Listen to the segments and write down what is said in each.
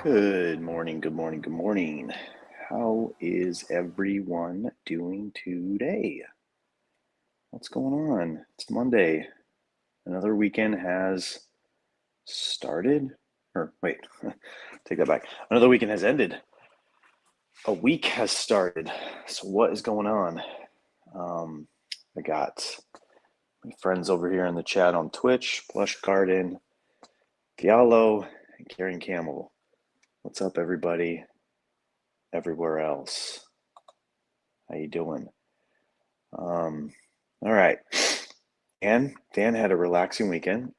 Good morning, good morning, good morning. How is everyone doing today? What's going on? It's Monday. Another weekend has started. Or wait, take that back. Another weekend has ended. A week has started. So what is going on? I got my friends over here in the chat on Twitch, Plush Garden, Giallo, and Karen Camel. What's up, everybody? Everywhere else. How you doing? All right. Dan had a relaxing weekend.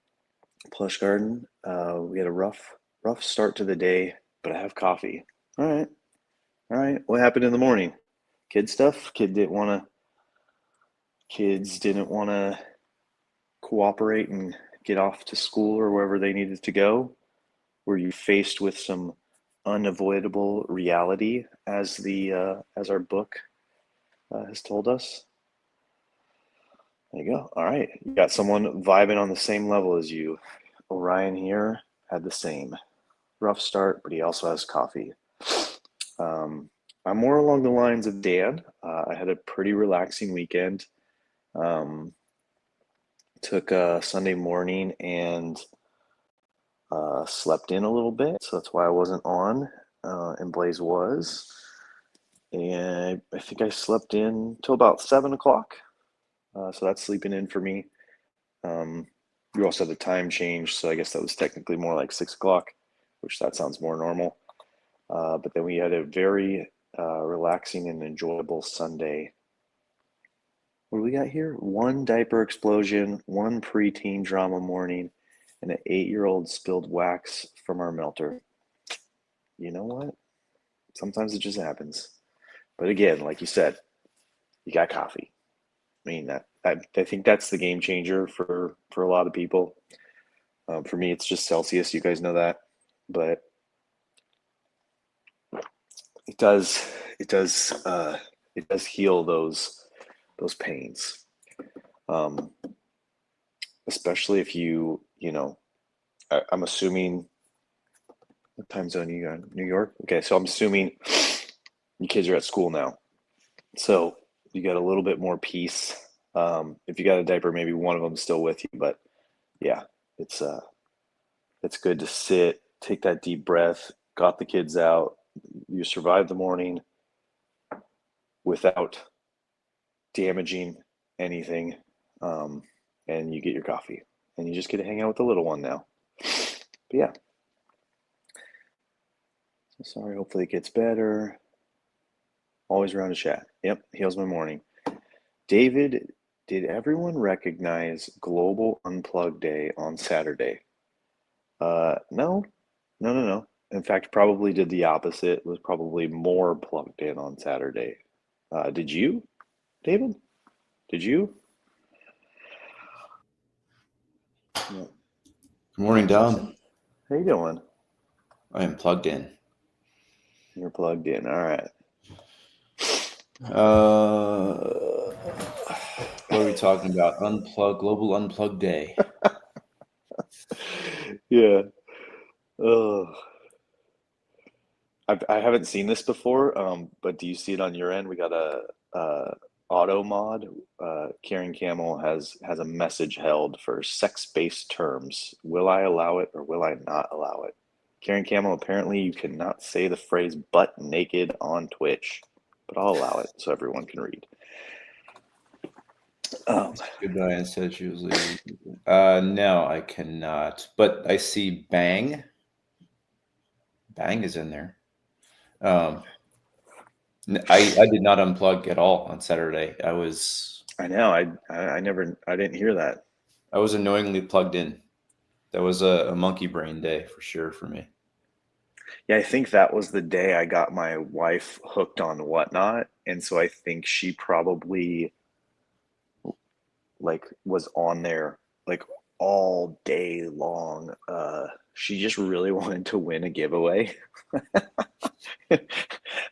Plush Garden. We had a rough start to the day, but I have coffee. All right. All right. What happened in the morning? Kid stuff? Kids didn't want to cooperate and get off to school or wherever they needed to go? Were you faced with some unavoidable reality as our book has told us? There you go. All right. You got someone vibing on the same level as you. Orion here had the same. Rough start, but he also has coffee. I'm more along the lines of Dan. I had a pretty relaxing weekend. Took a Sunday morning and slept in a little bit, so that's why I wasn't on, and Blaze was. And I think I slept in till about 7 o'clock. So that's sleeping in for me. You also had the time change, so I guess that was technically more like 6 o'clock, which that sounds more normal. But then we had a very relaxing and enjoyable Sunday. What do we got here? One diaper explosion, one preteen drama morning, and an 8-year-old spilled wax from our melter. You know what? Sometimes it just happens. But again, like you said, you got coffee. I mean, I think that's the game changer for a lot of people. For me, it's just Celsius. You guys know that, but it does heal those pains, especially if I'm assuming what time zone you got? New York. Okay, so I'm assuming your kids are at school now, so you got a little bit more peace. If you got a diaper, maybe one of them's still with you, but yeah, it's good to sit, take that deep breath. Got the kids out. You survived the morning without damaging anything, and you get your coffee, and you just get to hang out with the little one now. But yeah, so sorry. Hopefully it gets better. Always around to chat. Yep, heals my morning. David, did everyone recognize Global Unplug Day on Saturday? No. In fact, probably did the opposite. Was probably more plugged in on Saturday. Did you, David? Did you? Good morning, Dom. How you doing? I am plugged in. You're plugged in. All right. What are we talking about? Global Unplug Day. Yeah. Oh, I haven't seen this before, but do you see it on your end? We got a auto mod. Karen Camel has a message held for sex-based terms. Will I allow it or will I not allow it? Karen Camel, apparently you cannot say the phrase butt naked on Twitch, but I'll allow it so everyone can read. Goodbye and said she was leaving. No, I cannot. But I see Bang. Bang is in there. I did not unplug at all on Saturday. I know. I didn't hear that. I was annoyingly plugged in. That was a monkey brain day for sure for me. Yeah, I think that was the day I got my wife hooked on Whatnot, and so I think she probably was on there like all day long. She just really wanted to win a giveaway. I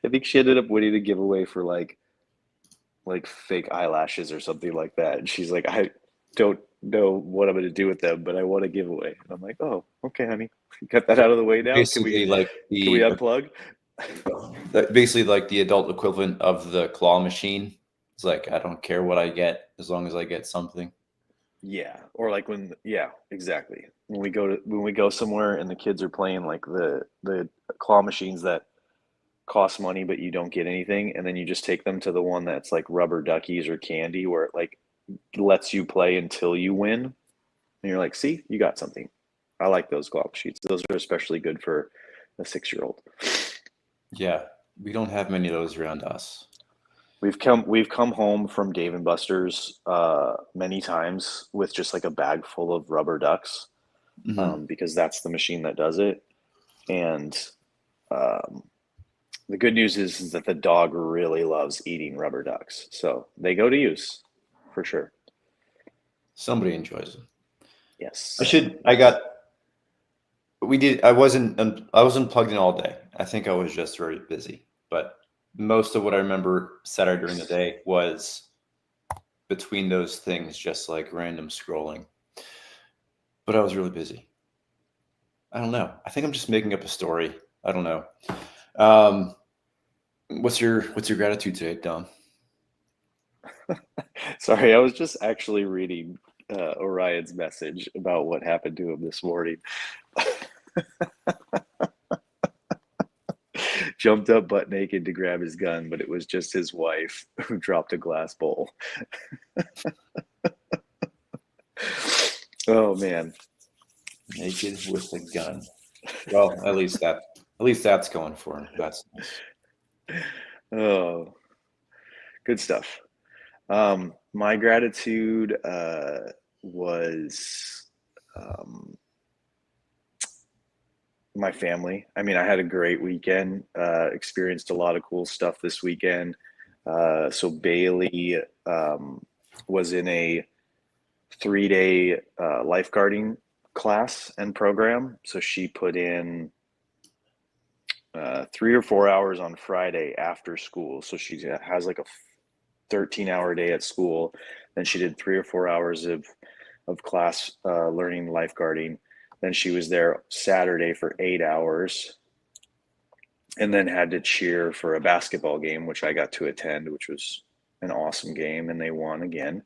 think she ended up winning a giveaway for like fake eyelashes or something like that. And she's like, I don't know what I'm going to do with them, but I want a giveaway. And I'm like, oh, okay, honey, got that out of the way now. Basically, Can we unplug? basically like the adult equivalent of the claw machine. It's like I don't care what I get as long as I get something. Yeah, or like yeah, exactly. When we go somewhere and the kids are playing like the claw machines that cost money but you don't get anything, and then you just take them to the one that's like rubber duckies or candy where it like lets you play until you win, and you're like, see, you got something. I like those claw machines. Those are especially good for a 6-year-old. Yeah, we don't have many of those around us. We've come home from Dave and Buster's many times with just like a bag full of rubber ducks, Hmm. because that's the machine that does it. And um, the good news is that the dog really loves eating rubber ducks, so they go to use for sure. Somebody enjoys them. I Yes, should. I yes. got. We did. I wasn't plugged in all day. I think I was just very busy. But most of what I remember Saturday during the day was between those things, just like random scrolling. But I was really busy. I don't know. I think I'm just making up a story. I don't know. Um, what's your gratitude today, Don? Sorry, I was just actually reading Orion's message about what happened to him this morning. Jumped up butt naked to grab his gun, but it was just his wife who dropped a glass bowl. Oh man. Naked with a gun. Well, at least that's going for him. That's nice. Oh, good stuff. My gratitude was um, my family. I mean, I had a great weekend. Experienced a lot of cool stuff this weekend. So Bailey was in a 3-day lifeguarding class and program. So she put in 3 or 4 hours on Friday after school. So she has like a 13-hour day at school. Then she did 3 or 4 hours of class learning lifeguarding. Then she was there Saturday for 8 hours, and then had to cheer for a basketball game, which I got to attend, which was an awesome game, and they won again.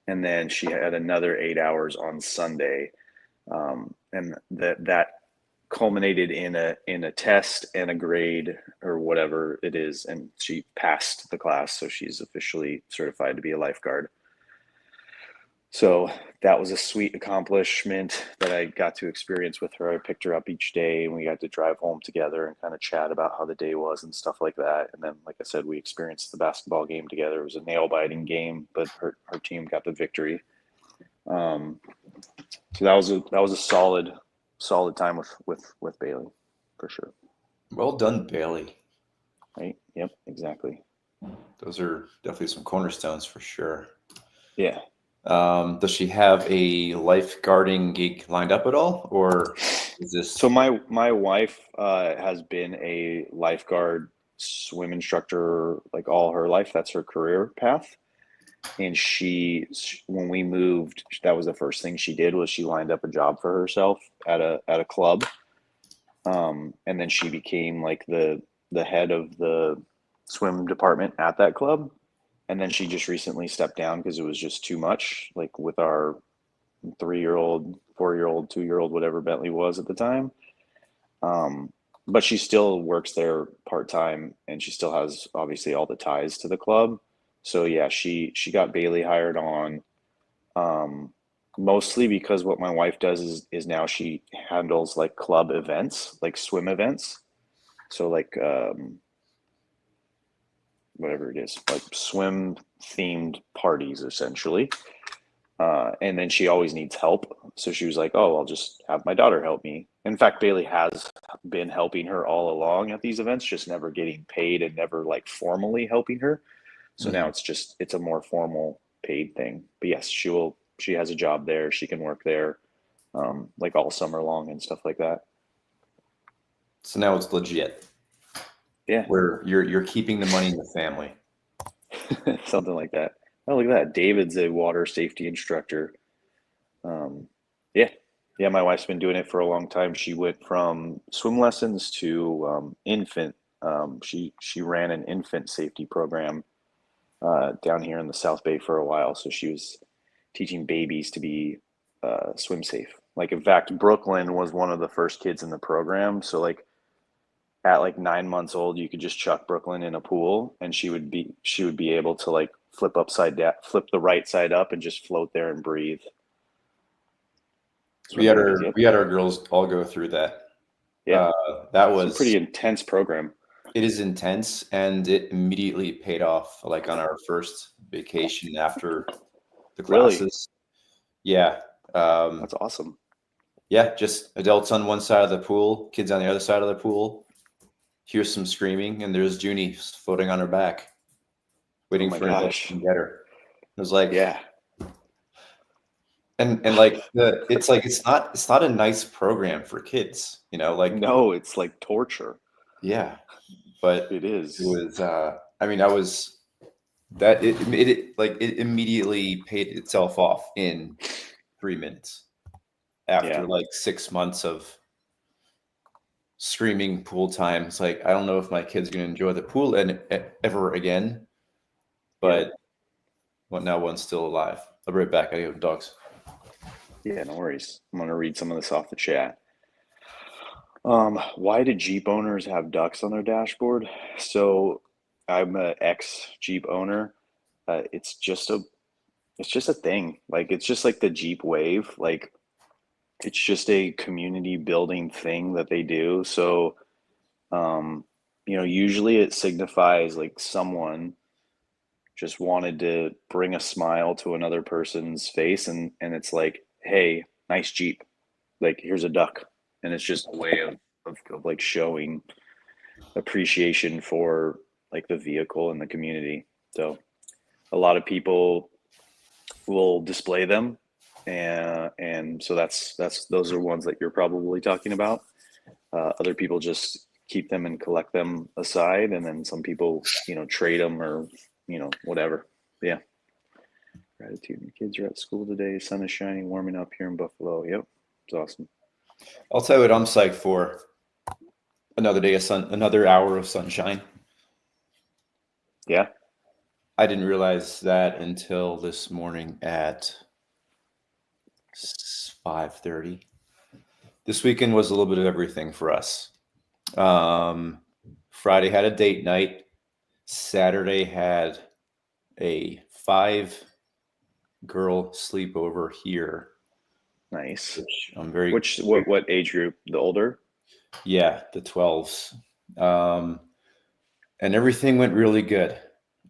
And then she had another 8 hours on Sunday, and that culminated in a test and a grade or whatever it is, and she passed the class, so she's officially certified to be a lifeguard. So that was a sweet accomplishment that I got to experience with her. I picked her up each day and we got to drive home together and kind of chat about how the day was and stuff like that. And then, like I said, we experienced the basketball game together. It was a nail biting game, but her team got the victory. Um, so that was a solid time with Bailey, for sure. Well done, Bailey. Right? Yep, exactly. Those are definitely some cornerstones for sure. Yeah. Does she have a lifeguarding gig lined up at all, or is So this my wife has been a lifeguard swim instructor like all her life. That's her career path. And when we moved, that was the first thing she did was she lined up a job for herself at a club. And then she became like the head of the swim department at that club. And then she just recently stepped down because it was just too much, like with our 3-year-old, 4-year-old, 2-year-old, whatever Bentley was at the time. Um, but she still works there part time, and she still has obviously all the ties to the club. So yeah, she got Bailey hired on, um, mostly because what my wife does is now she handles like club events, like swim events. So like whatever it is, like swim themed parties essentially. And then she always needs help. So she was like, oh, I'll just have my daughter help me. In fact, Bailey has been helping her all along at these events, just never getting paid and never like formally helping her. So now Mhm. it's a more formal paid thing. But yes, she has a job there. She can work there, like all summer long and stuff like that. So now it's legit, Yeah, where you're keeping the money in the family. something like that. Oh, look at that. David's a water safety instructor. Um, yeah, yeah. My wife's been doing it for a long time. She went from swim lessons to infant. She ran an infant safety program down here in the South Bay for a while. So she was teaching babies to be swim safe. Like in fact, Brooklyn was one of the first kids in the program. So like at like 9 months old, you could just chuck Brooklyn in a pool, and she would be able to like flip upside down, flip the right side up, and just float there and breathe. Swim babies. Yep. We had our girls all go through that. Yeah. Uh, that Some pretty was intense program. it is intense, and it immediately paid off. Like on our first vacation after the Really, classes. Yeah. Um, that's awesome. yeah, just adults on one side of the pool, kids on the other side of the pool. Hear some screaming, and there's Junie floating on her back, Oh waiting my for anybody to gosh. come get her. It was like, Yeah. and like it's not a nice program for kids, like No, it's like torture. yeah, but It it is. was. I mean, I was that it immediately paid itself off in 3 minutes Yeah. after like 6 months of screaming pool time. It's like I don't know if my kid's going to enjoy the pool and ever again, Yep. but well, now one's still alive. I'll be right back. I got dogs. Yeah. No worries. I'm gonna read some of this off the chat. Why do Jeep owners have ducks on their dashboard? So, I'm an ex Jeep owner. It's just a thing. Like it's just like the Jeep wave. Like it's just a community building thing that they do. So, um, usually it signifies like someone just wanted to bring a smile to another person's face, and it's like, hey, nice Jeep. Like here's a duck. And it's just a way of like showing appreciation for like the vehicle and the community. So a lot of people will display them, and so that's those are ones that you're probably talking about. Other people just keep them and collect them aside, and then some people trade them or whatever. Yeah. Gratitude. My kids are at school today. Sun is shining, warming up here in Buffalo. Yep, it's awesome. I'll tell you what I'm psyched for. Another day of sun, another hour of sunshine. Yeah. I didn't realize that until this morning at 5:30. This weekend was a little bit of everything for us. Um, Friday had a date night. Saturday had a 5 girl sleepover here, Nice. which I'm very, Which what age group? The older? yeah, the 12s. Um, and everything went really good.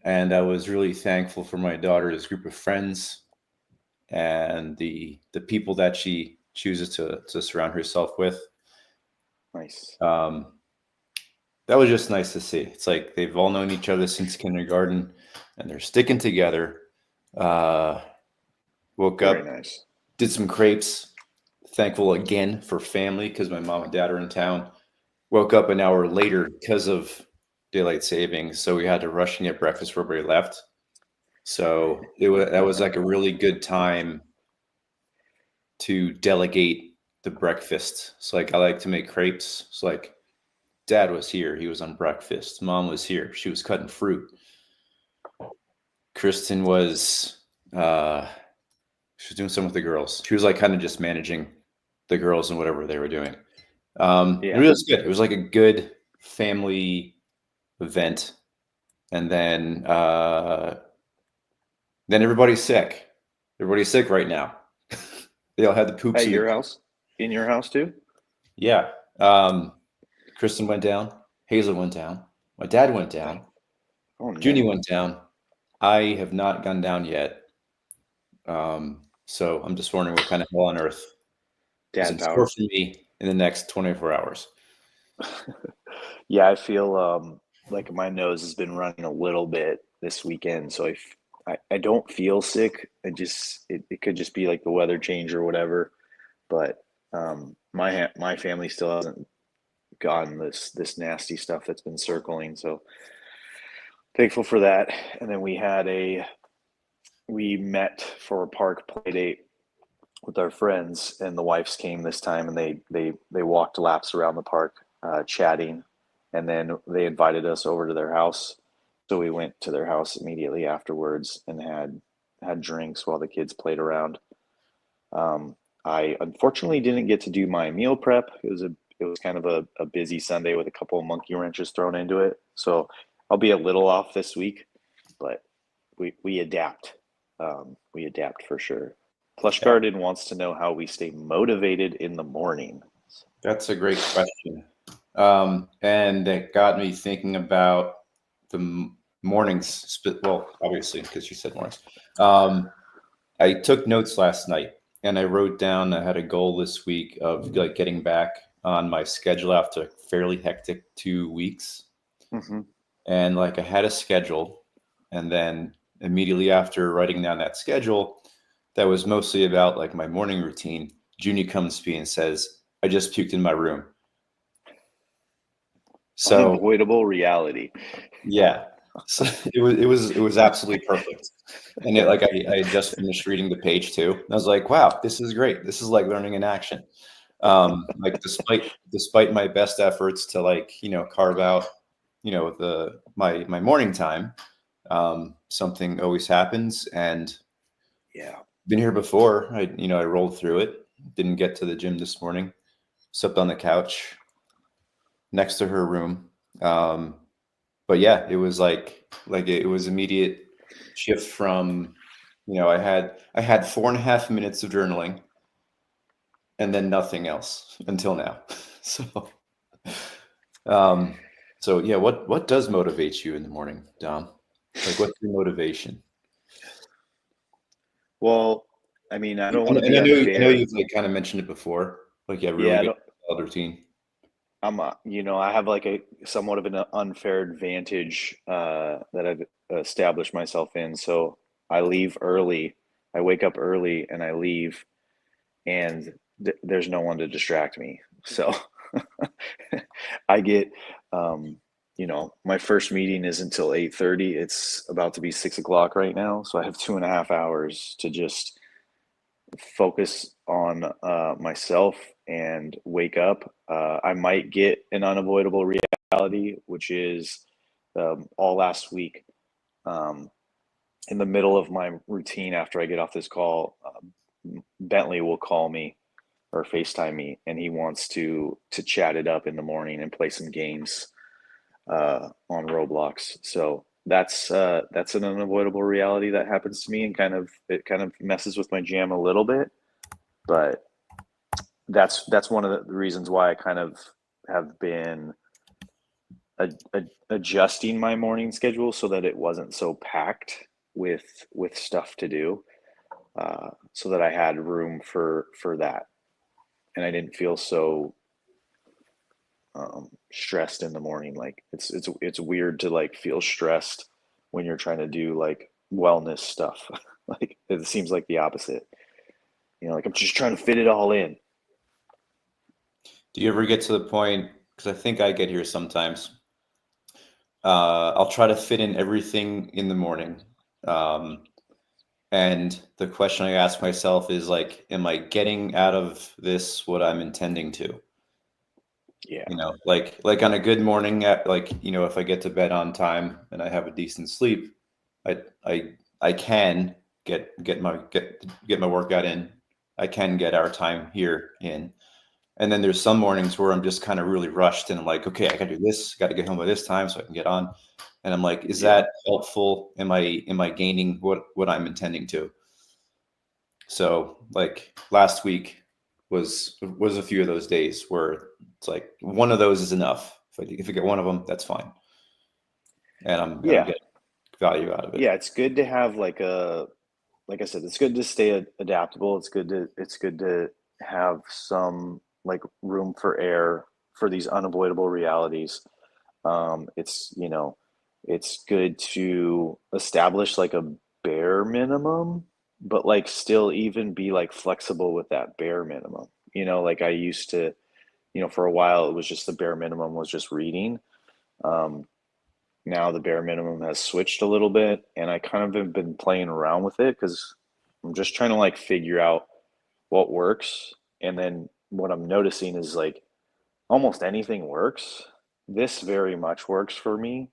And I was really thankful for my daughter's group of friends and the people that she chooses to surround herself with. Nice. Um, that was just nice to see. It's like they've all known each other since kindergarten, and they're sticking together. Uh, Woke Very up, nice. did some crepes. Thankful again for family because my mom and dad are in town. Woke up an hour later because of daylight savings, so we had to rush and get breakfast before we left. So that was like a really good time to delegate the breakfast. So like I like to make crepes. So like dad was here, he was on breakfast. Mom was here, she was cutting fruit. Kristen was she was doing something with the girls. She was like kind of just managing the girls and whatever they were doing. It Yeah. was good. It was like a good family event. And then everybody's sick. Everybody's sick right now. They all had the poops At in the your house? In your house too? yeah. Kristen went down. Hazel went down. My dad went down. Oh Junie no. went down. I have not gone down yet. So I'm just wondering what kind of hell on earth is Dad in store power. for me in the next 24 hours. Yeah, I feel like my nose has been running a little bit this weekend, so I don't feel sick. It could just be like the weather change or whatever. But my family still hasn't gotten this nasty stuff that's been circling, so thankful for that. And then we met for a park play date with our friends, and the wives came this time, and they walked laps around the park, chatting, and then they invited us over to their house. So we went to their house immediately afterwards and had drinks while the kids played around. Um, I unfortunately didn't get to do my meal prep. It was kind of a busy Sunday with a couple of monkey wrenches thrown into it. So I'll be a little off this week, but we adapt. We adapt for sure. Plush Yeah, Garden wants to know how we stay motivated in the morning. that's a great question. And it got me thinking about the mornings. Well, obviously, because you said mornings. Um, I took notes last night, and I wrote down I had a goal this week of like getting back on my schedule after a fairly hectic 2 weeks. Mm-hmm. And like I had a schedule, and then immediately after writing down that schedule, that was mostly about like my morning routine. Junior comes to me and says, "I just puked in my room." So Unavoidable reality. yeah, so it was absolutely perfect. And it, like I had just finished reading the page too. I was like, wow, this is great. This is like learning in action. Like despite my best efforts to like, carve out, the my morning time, something always happens. And Yeah. been here before. I rolled through it. Didn't get to the gym this morning. Slept on the couch next to her room. But yeah, it was like it was immediate shift from, I had 4.5 minutes of journaling and then nothing else until now. So, um, so yeah, what does motivate you in the morning, Dom? Like, what's your motivation? Well, I mean, I don't want to And be I know unfair. you've like kind of mentioned it before. Like, you have really Yeah, I good don't. solid routine. I have like a somewhat of an unfair advantage that I've established myself in. So I leave early. I wake up early and I leave, and there's no one to distract me. So I get, um, my first meeting is until 8:30. It's about to be 6 o'clock right now, so I have 2.5 hours to just focus on myself and wake up. I might get an unavoidable reality, which is all last week. Um, in the middle of my routine after I get off this call, Bentley will call me or FaceTime me, and he wants to chat it up in the morning and play some games on Roblox. So that's an unavoidable reality that happens to me, and it kind of messes with my jam a little bit. But that's one of the reasons why I kind of have been adjusting my morning schedule so that it wasn't so packed with stuff to do, so that I had room for that, and I didn't feel so stressed in the morning. Like it's weird to like feel stressed when you're trying to do like wellness stuff. Like it seems like the opposite. Like I'm just trying to fit it all in. Do you ever get to the point? Because I think I get here sometimes. I'll try to fit in everything in the morning. Um, and the question I ask myself is like, am I getting out of this what I'm intending to? Yeah, Like on a good morning, if I get to bed on time and I have a decent sleep, I I I can get my workout in. I can get our time here in. And then there's some mornings where I'm just kind of really rushed and I'm like, okay, I gotta do this, gotta get home by this time so I can get on. And I'm like, is yeah, that helpful? Am I gaining what I'm intending to? So like last week was a few of those days where it's like one of those is enough. If I get one of them, that's fine. And I'm yeah, getting value out of it. yeah. It's good to have like I said, it's good to stay adaptable. It's good to have some like room for error for these unavoidable realities. It's good to establish like a bare minimum, but like still even be like flexible with that bare minimum. Like I used to, for a while it was just the bare minimum was just reading. Um, Now the bare minimum has switched a little bit, and I kind of have been playing around with it because I'm just trying to like figure out. what works, and then what I'm noticing is like almost anything works. This very much works for me.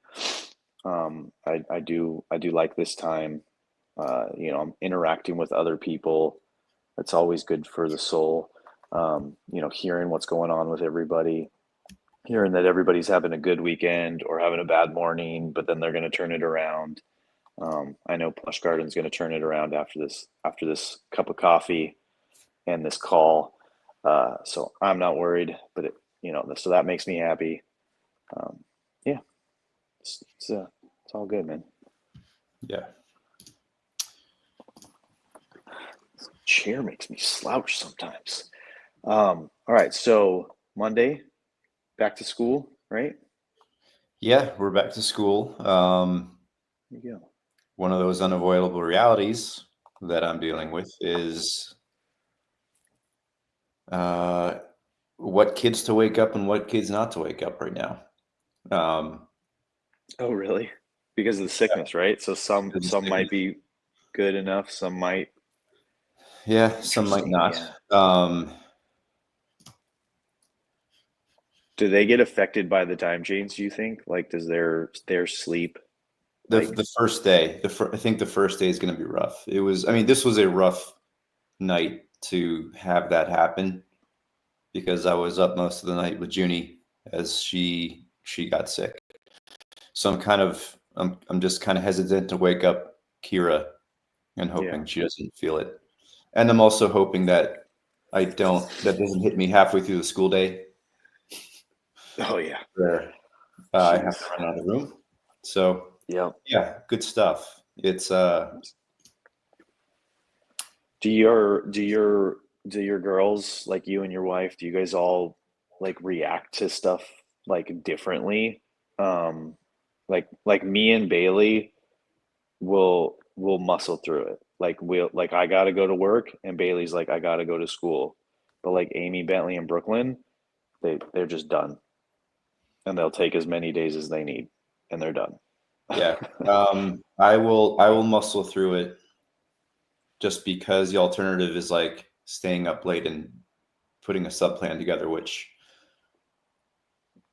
I do like this time. I'm interacting with other people. That's always good for the soul. Hearing what's going on with everybody, hearing that everybody's having a good weekend or having a bad morning, but then they're going to turn it around. I know Plush Garden's going to turn it around after this cup of coffee and this call. So I'm not worried, but so that makes me happy. Um, yeah, it's all good, man. Yeah. Chair makes me slouch sometimes. All right, so Monday, back to school, right? Yeah, we're back to school. There you go. One of those unavoidable realities that I'm dealing with is uh, what kids to wake up and what kids not to wake up right now. Um, Oh, really? Because of the sickness, right? So some might be good enough, some might. yeah, some might Interesting, not. yeah. Um, Do they get affected by the time change, do you think? Like, does their sleep like, the first day, I think the first day is going to be rough. I mean, this was a rough night to have that happen because I was up most of the night with Junie as she got sick. So I'm just kind of hesitant to wake up Kira and yeah. hoping she doesn't feel it. And I'm also hoping that that doesn't hit me halfway through the school day Oh yeah. where I have to Jeez. run out of the room. So Yeah. yeah, good stuff. It's Do your girls, like you and your wife, do you guys all like react to stuff like differently? Um like me and Bailey will muscle through it. Like I gotta go to work and Bailey's like I gotta go to school. But like Amy, Bentley, and Brooklyn, they're just done. And they'll take as many days as they need and they're done. yeah. I will muscle through it just because the alternative is like staying up late and putting a sub plan together, which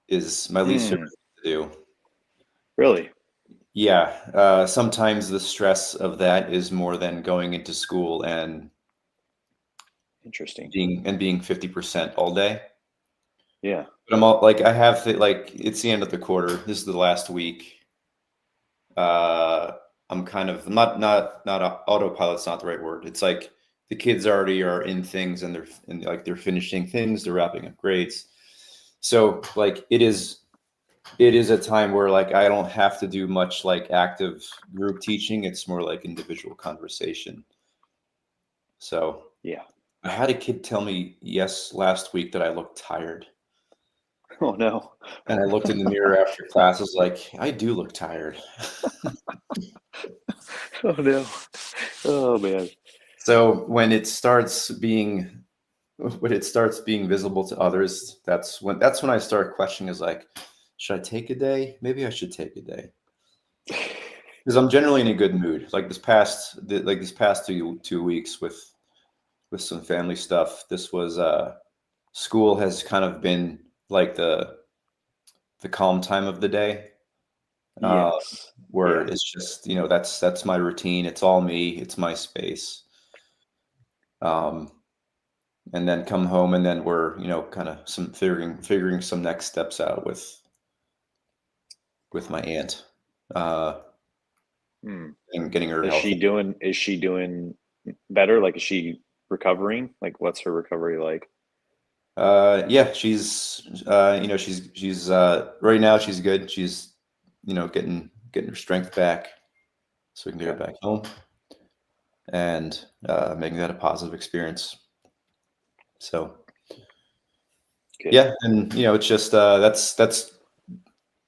is my least favorite Mm, thing to do. really? Yeah, sometimes the stress of that is more than going into school and Interesting. being 50% all day. Yeah. But I'm all like I have like it's the end of the quarter. This is the last week. Uh, I'm kind of not autopilot's not the right word. It's like the kids already are in things and they're finishing things. They're wrapping up grades. So like it is a time where like I don't have to do much like active group teaching. It's more like individual conversation. So Yeah. I had a kid tell me last week that I looked tired. Oh no. And I looked in the mirror after class. I was like, I do look tired. Oh no. Oh man. So when it starts being visible to others, that's when I start questioning is like, should I take a day? Maybe I should take a day. Because I'm generally in a good mood. Like this past 2 weeks with some family stuff. This was school has kind of been like the calm time of the day, uh, Yes. where Yeah. it's just that's my routine. It's all me. It's my space. Um, and then come home, and then we're kind of some figuring some next steps out with my aunt, uh, Hmm. and getting her Is she healthy. doing is she doing better? Like, is she recovering? Like, what's her recovery like? Yeah, she's right now she's good. She's getting her strength back, so we can get her Okay. back home and making that a positive experience. So Good. yeah, and it's just that's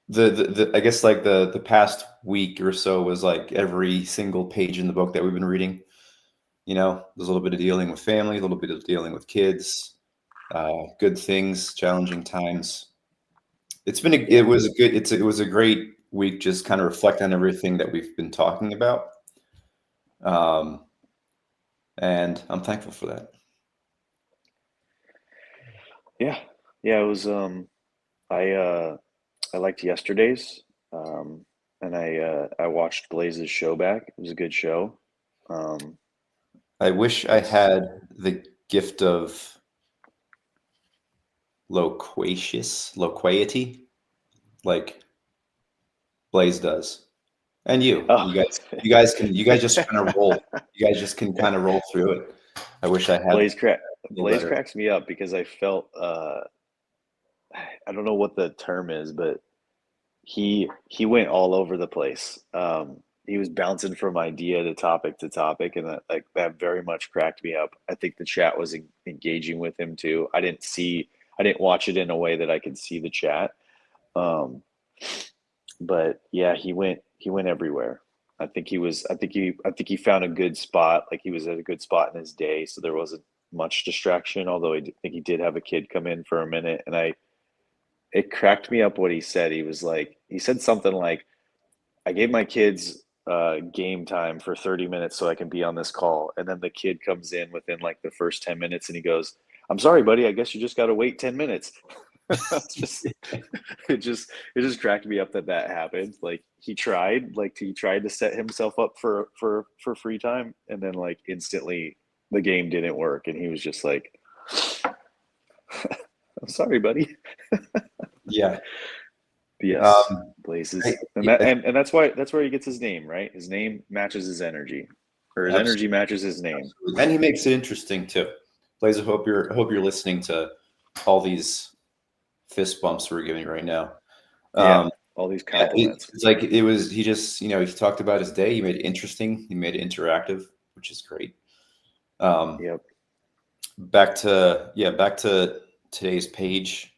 the I guess like the past week or so was like every single page in the book that we've been reading. There's a little bit of dealing with family, a little bit of dealing with kids, good things, challenging times. It Yeah. was a good, it was a great week, just kind of reflect on everything that we've been talking about. Um, and I'm thankful for that. Yeah, yeah. It was. I I liked yesterday's. And I watched Blaze's show back. It was a good show. Um, I wish I it's had the gift of loquacity like Blaze does. And oh, you guys just kind of roll. You guys just can kind of roll through it. I wish I had Blaze crack a little Blaze better. cracks me up because I felt I don't know what the term is, but he went all over the place. He was bouncing from idea to topic, and that very much cracked me up. I think the chat was engaging with him too. I didn't watch it in a way that I could see the chat. Um, but yeah, he went everywhere. I think he found a good spot. Like he was at a good spot in his day, so there wasn't much distraction. Although think he did have a kid come in for a minute, and I it cracked me up what he said. He said something like, I gave my kids game time for 30 minutes so I can be on this call. And then the kid comes in within like the first 10 minutes and he goes, I'm sorry, buddy. I guess you just got to wait 10 minutes. It's just, it just cracked me up that that happened. Like he tried to set himself up for free time. And then like instantly the game didn't work. And he was just like, I'm sorry, buddy. Yeah. Yes, Um, places, and yeah, that's where he gets his name, right? His name matches his energy, or his absolutely. energy matches his name. And he makes it interesting too. Blaze, I hope you're listening to all these fist bumps we're giving right now. Yeah, Um, all these yeah, compliments. it's like it was. He just, he talked about his day. He made it interesting. He made it interactive, which is great. Um, Yep. back to today's page.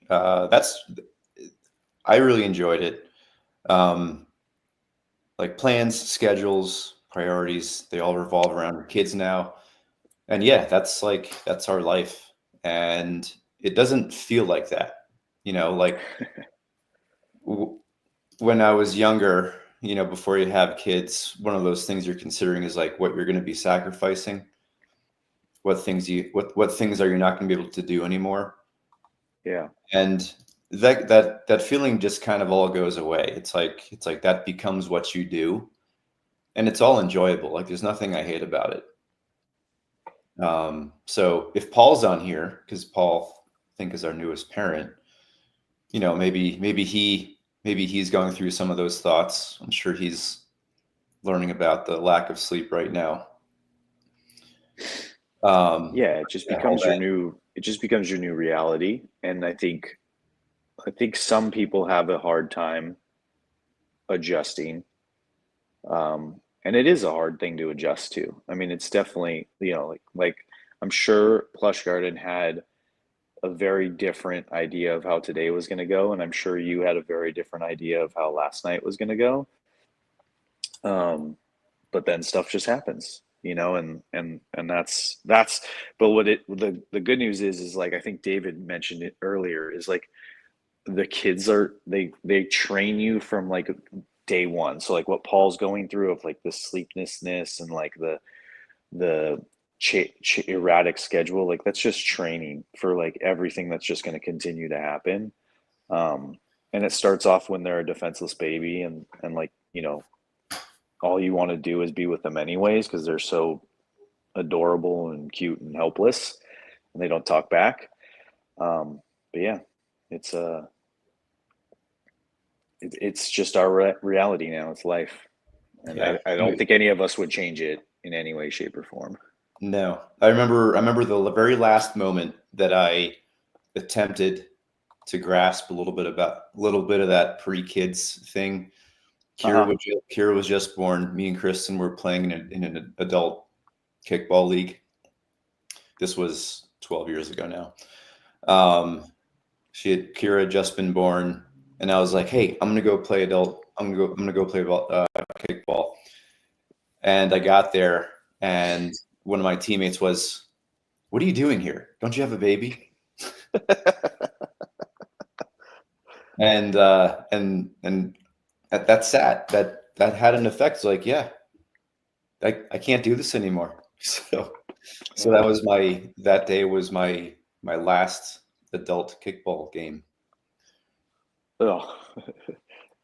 I really enjoyed it. Um, like plans, schedules, priorities, they all revolve around your kids now. And yeah, that's our life. And it doesn't feel like that. Like w- when I was younger, before you have kids, one of those things you're considering is like what you're going to be sacrificing, what things are you not going to be able to do anymore. Yeah. And that feeling just kind of all goes away. It's like that becomes what you do, and it's all enjoyable. Like there's nothing I hate about it. So if Paul's on here, because Paul, I think, is our newest parent, maybe he's going through some of those thoughts. I'm sure he's learning about the lack of sleep right now. Yeah, Yeah, all that. it just becomes your new reality. And I think some people have a hard time adjusting. And it is a hard thing to adjust to. I mean, it's definitely, like I'm sure Plush Garden had a very different idea of how today was going to go, and I'm sure you had a very different idea of how last night was going to go. Um, but then stuff just happens, and that's. But the good news is like I think David mentioned it earlier is like the kids they train you from like day one. So like what Paul's going through of like the sleeplessness and like the erratic schedule, like that's just training for like everything that's just going to continue to happen. Um, and it starts off when they're a defenseless baby, and like all you want to do is be with them anyways because they're so adorable and cute and helpless, and they don't talk back. But yeah, it's it's just our reality now. It's life, and Yeah. I don't think any of us would change it in any way, shape, or form. No, I remember the very last moment that I attempted to grasp a little bit of that pre-kids thing. Uh Kira huh. was Kira was just born. Me and Kristen were playing in an adult kickball league. This was 12 years ago now. Kira had just been born, and I was like, "Hey, I'm gonna go play adult. I'm gonna go play kickball." And I got there, and one of my teammates was, "What are you doing here? Don't you have a baby?" And that's sad. That had an effect. It's like, yeah, I can't do this anymore. So Yeah. that day was my last. adult kickball game. Oh,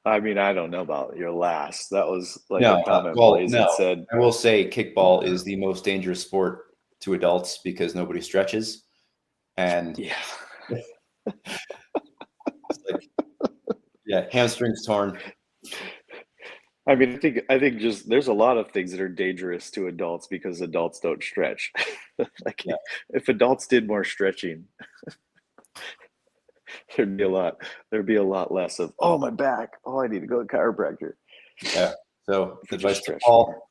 I mean, I don't know about your last. That was like a No, commonplace. no. It said, I will say kickball is the most dangerous sport to adults because nobody stretches, and yeah. it's like, yeah, hamstrings torn. I mean, I think just there's a lot of things that are dangerous to adults because adults don't stretch. Like Yeah, if adults did more stretching, there'd be a lot. There'd be a lot less of, oh, my back. Oh, I need to go to chiropractor. yeah. So If we just advice to stretched more. Paul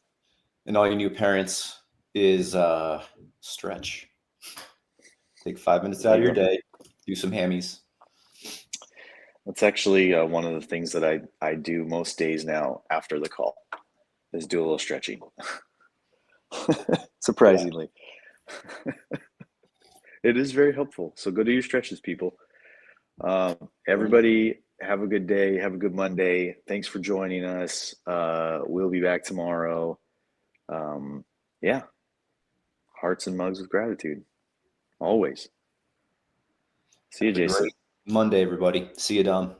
and all you new parents is stretch. Take 5 minutes There out you of your go. day, do some hammies. That's actually one of the things that I do most days now after the call is do a little stretching. Yeah, Surprisingly, it is very helpful. So go do your stretches, people. Everybody, have a good day. Have a good Monday. Thanks for joining us. We'll be back tomorrow. Um, yeah, hearts and mugs with gratitude. Always. See you, have a Jason. great Monday, everybody. See you, Dom.